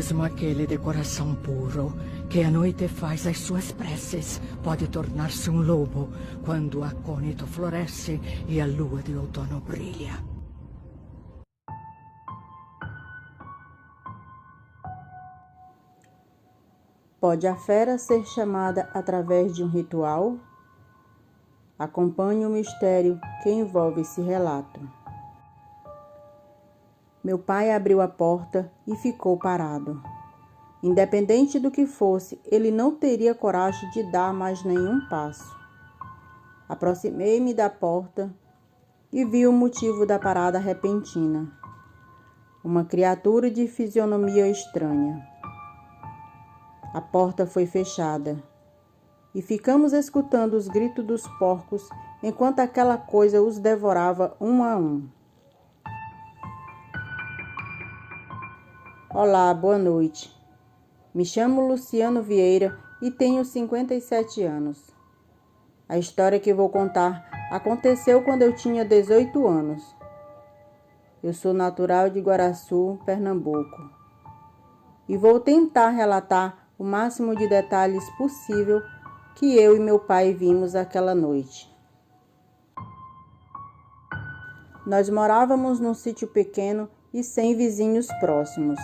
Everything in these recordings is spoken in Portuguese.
Mesmo aquele de coração puro, que à noite faz as suas preces, pode tornar-se um lobo quando o acônito floresce e a lua de outono brilha. Pode a fera ser chamada através de um ritual? Acompanhe o mistério que envolve esse relato. Meu pai abriu a porta e ficou parado. Independente do que fosse, ele não teria coragem de dar mais nenhum passo. Aproximei-me da porta e vi o motivo da parada repentina. Uma criatura de fisionomia estranha. A porta foi fechada e ficamos escutando os gritos dos porcos enquanto aquela coisa os devorava um a um. Olá, boa noite. Me chamo Luciano Vieira e tenho 57 anos. A história que vou contar aconteceu quando eu tinha 18 anos. Eu sou natural de Guaraçu, Pernambuco, e vou tentar relatar o máximo de detalhes possível que eu e meu pai vimos aquela noite. Nós morávamos num sítio pequeno e sem vizinhos próximos.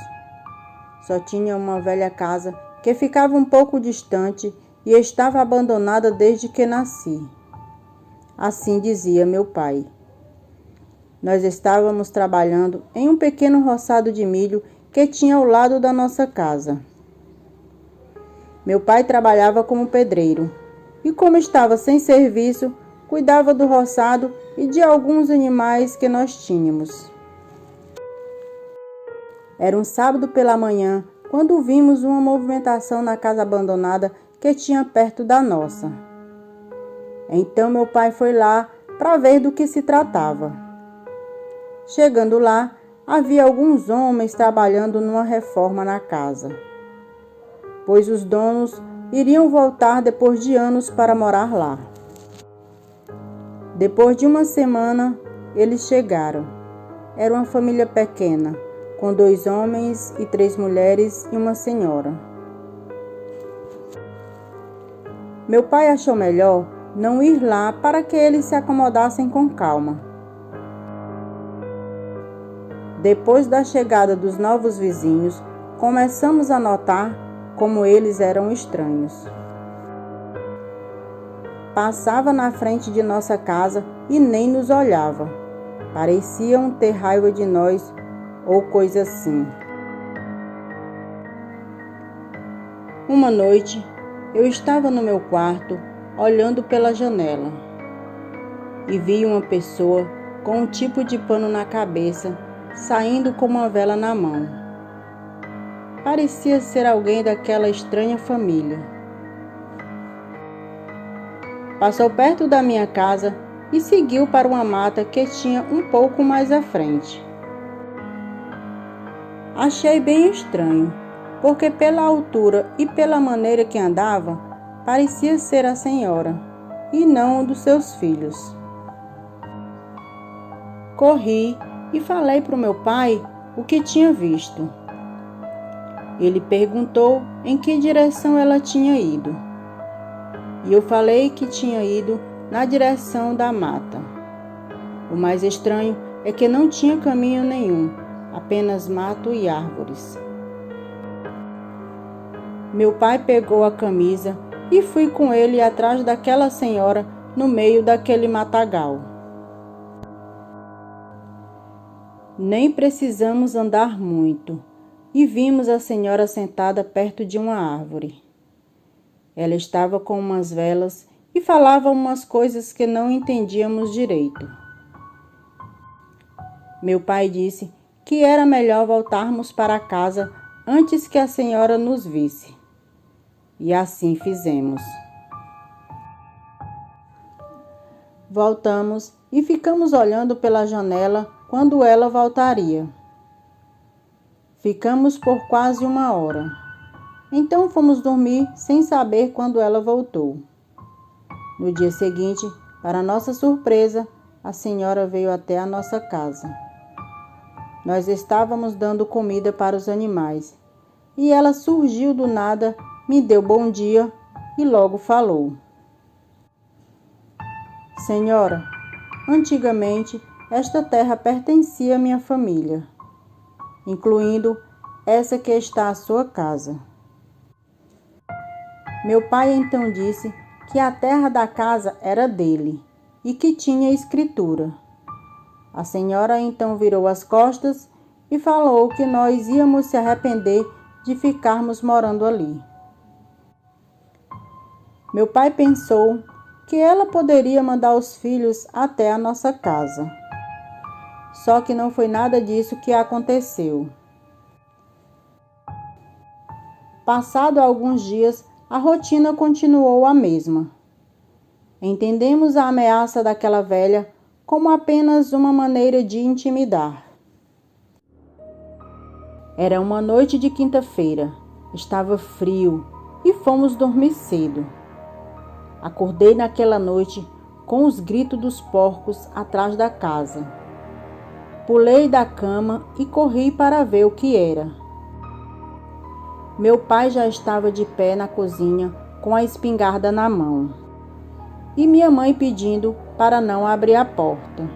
Só tinha uma velha casa que ficava um pouco distante e estava abandonada desde que nasci. Assim dizia meu pai. Nós estávamos trabalhando em um pequeno roçado de milho que tinha ao lado da nossa casa. Meu pai trabalhava como pedreiro e, como estava sem serviço, cuidava do roçado e de alguns animais que nós tínhamos. Era um sábado pela manhã quando vimos uma movimentação na casa abandonada que tinha perto da nossa. Então meu pai foi lá para ver do que se tratava. Chegando lá, havia alguns homens trabalhando numa reforma na casa, pois os donos iriam voltar depois de anos para morar lá. Depois de uma semana, eles chegaram. Era uma família pequena, com 2 homens e 3 mulheres e uma senhora. Meu pai achou melhor não ir lá para que eles se acomodassem com calma. Depois da chegada dos novos vizinhos, começamos a notar como eles eram estranhos. Passava na frente de nossa casa e nem nos olhava. Pareciam ter raiva de nós ou coisa assim. Uma noite, eu estava no meu quarto, olhando pela janela, e vi uma pessoa com um tipo de pano na cabeça, saindo com uma vela na mão. Parecia ser alguém daquela estranha família. Passou perto da minha casa e seguiu para uma mata que tinha um pouco mais à frente. Achei bem estranho, porque pela altura e pela maneira que andava, parecia ser a senhora, e não um dos seus filhos. Corri e falei para o meu pai o que tinha visto. Ele perguntou em que direção ela tinha ido, e eu falei que tinha ido na direção da mata. O mais estranho é que não tinha caminho nenhum, apenas mato e árvores. Meu pai pegou a camisa e fui com ele atrás daquela senhora no meio daquele matagal. Nem precisamos andar muito e vimos a senhora sentada perto de uma árvore. Ela estava com umas velas e falava umas coisas que não entendíamos direito. Meu pai disse que era melhor voltarmos para casa antes que a senhora nos visse. E assim fizemos. Voltamos e ficamos olhando pela janela quando ela voltaria. Ficamos por quase 1 hora. Então fomos dormir sem saber quando ela voltou. No dia seguinte, para nossa surpresa, a senhora veio até a nossa casa. Nós estávamos dando comida para os animais e ela surgiu do nada, me deu bom dia e logo falou: Senhora, antigamente esta terra pertencia à minha família, incluindo essa que está à sua casa. Meu pai então disse que a terra da casa era dele e que tinha escritura. A senhora então virou as costas e falou que nós íamos se arrepender de ficarmos morando ali. Meu pai pensou que ela poderia mandar os filhos até a nossa casa. Só que não foi nada disso que aconteceu. Passado alguns dias, a rotina continuou a mesma. Entendemos a ameaça daquela velha como apenas uma maneira de intimidar. Era uma noite de quinta-feira, estava frio e fomos dormir cedo. Acordei naquela noite com os gritos dos porcos atrás da casa. Pulei da cama e corri para ver o que era. Meu pai já estava de pé na cozinha com a espingarda na mão e minha mãe pedindo para não abrir a porta.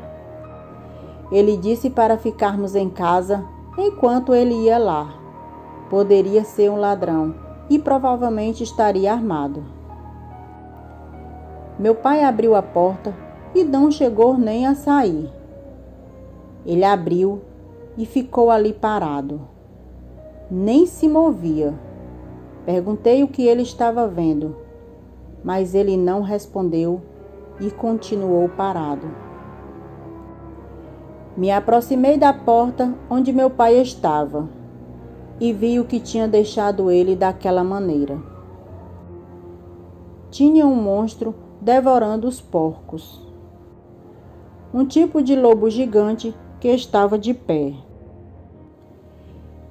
Ele disse para ficarmos em casa enquanto ele ia lá. Poderia ser um ladrão e provavelmente estaria armado. Meu pai abriu a porta e não chegou nem a sair. Ele abriu e ficou ali parado. Nem se movia. Perguntei o que ele estava vendo, mas ele não respondeu e continuou parado. Me aproximei da porta onde meu pai estava e vi o que tinha deixado ele daquela maneira. Tinha um monstro devorando os porcos. Um tipo de lobo gigante que estava de pé.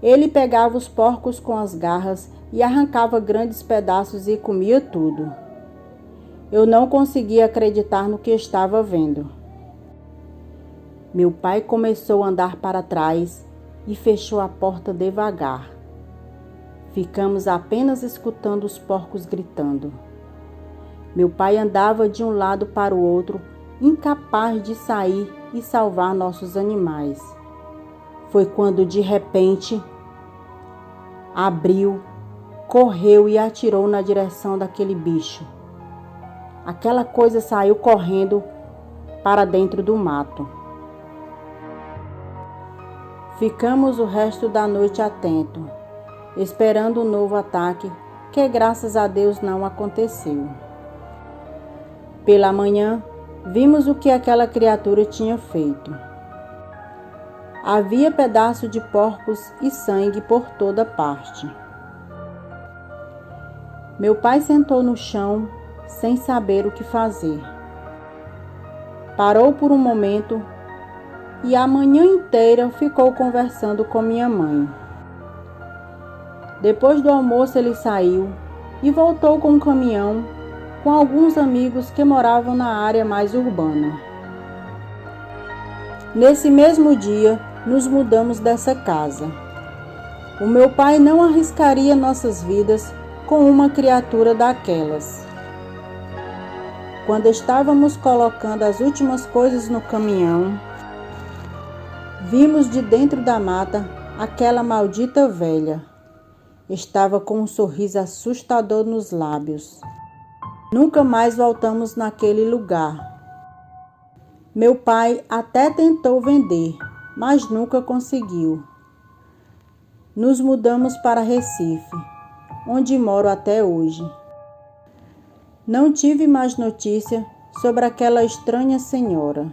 Ele pegava os porcos com as garras e arrancava grandes pedaços e comia tudo. Eu não conseguia acreditar no que estava vendo. Meu pai começou a andar para trás e fechou a porta devagar. Ficamos apenas escutando os porcos gritando. Meu pai andava de um lado para o outro, incapaz de sair e salvar nossos animais. Foi quando de repente abriu, correu e atirou na direção daquele bicho. Aquela coisa saiu correndo para dentro do mato. Ficamos o resto da noite atento, esperando um novo ataque, que graças a Deus não aconteceu. Pela manhã, vimos o que aquela criatura tinha feito. Havia pedaços de porcos e sangue por toda parte. Meu pai sentou no chão, sem saber o que fazer. Parou por um momento e a manhã inteira ficou conversando com minha mãe. Depois do almoço ele saiu e voltou com um caminhão com alguns amigos que moravam na área mais urbana. Nesse mesmo dia, nos mudamos dessa casa. O meu pai não arriscaria nossas vidas com uma criatura daquelas. Quando estávamos colocando as últimas coisas no caminhão, vimos de dentro da mata aquela maldita velha. Estava com um sorriso assustador nos lábios. Nunca mais voltamos naquele lugar. Meu pai até tentou vender, mas nunca conseguiu. Nos mudamos para Recife, onde moro até hoje. Não tive mais notícia sobre aquela estranha senhora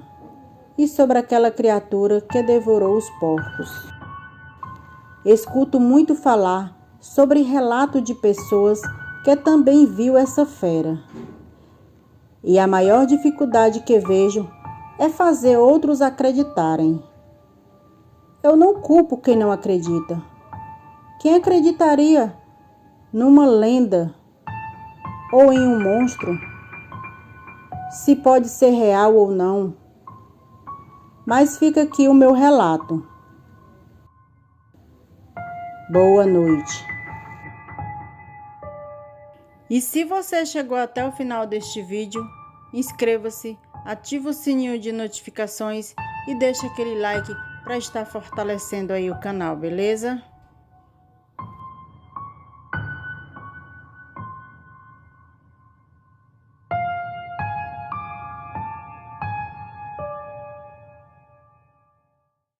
e sobre aquela criatura que devorou os porcos. Escuto muito falar sobre relato de pessoas que também viu essa fera. E a maior dificuldade que vejo é fazer outros acreditarem. Eu não culpo quem não acredita. Quem acreditaria numa lenda ou em um monstro? Se pode ser real ou não. Mas fica aqui o meu relato. Boa noite. E se você chegou até o final deste vídeo, inscreva-se, ative o sininho de notificações e deixe aquele like para estar fortalecendo aí o canal, beleza?